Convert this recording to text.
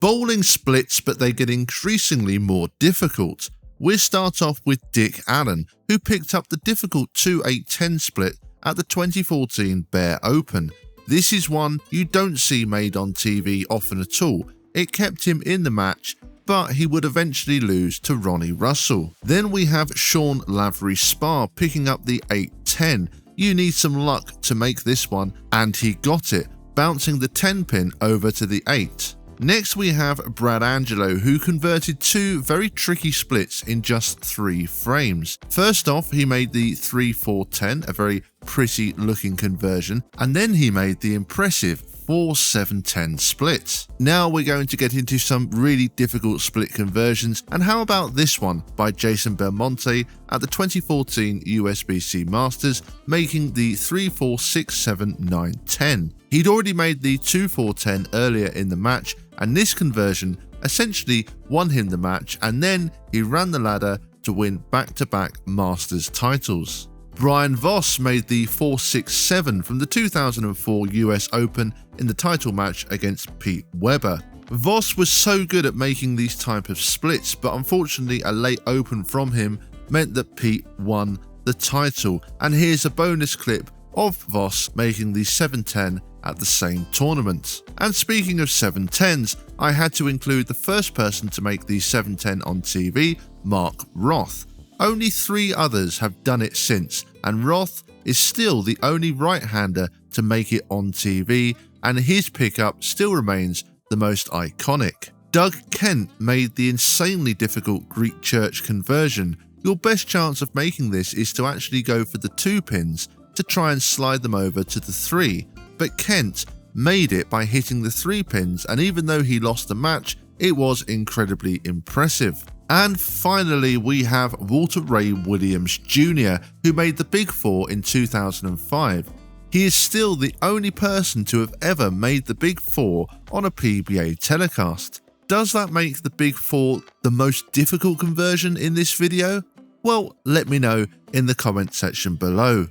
Bowling splits, but they get increasingly more difficult. We'll start off with Dick Allen, who picked up the difficult 2-8-10 split at the 2014 Bear Open. This is one you don't see made on TV often at all. It kept him in the match, but he would eventually lose to Ronnie Russell. Then we have Sean Lavery Spa picking up the 8-10. You need some luck to make this one, and he got it, bouncing the 10 pin over to the 8. Next we have Brad Angelo, who converted two very tricky splits in just 3 frames. First off, he made the 3-4-10, a very pretty looking conversion, and then he made the impressive 4-7-10 split. Now we're going to get into some really difficult split conversions, and how about this one by Jason Belmonte at the 2014 USBC Masters, making the 3-4-6-7-9-10. He'd already made the 2-4-10 earlier in the match, and this conversion essentially won him the match, and then he ran the ladder to win back-to-back Masters titles. Brian Voss made the 4-6-7 from the 2004 US Open in the title match against Pete Weber. Voss was so good at making these type of splits, but unfortunately a late open from him meant that Pete won the title, and here's a bonus clip of Voss making the 7-10 at the same tournament. And speaking of 7-10s, I had to include the first person to make the 7-10 on TV, Mark Roth. Only 3 others have done it since, and Roth is still the only right-hander to make it on TV, and his pickup still remains the most iconic. Doug Kent made the insanely difficult Greek church conversion. Your best chance of making this is to actually go for the 2 pins to try and slide them over to the 3, but Kent made it by hitting the 3 pins, and even though he lost the match, it was incredibly impressive. And finally, we have Walter Ray Williams Jr., who made the Big 4 in 2005. He is still the only person to have ever made the Big 4 on a PBA telecast. Does that make the Big 4 the most difficult conversion in this video? Well, let me know in the comment section below.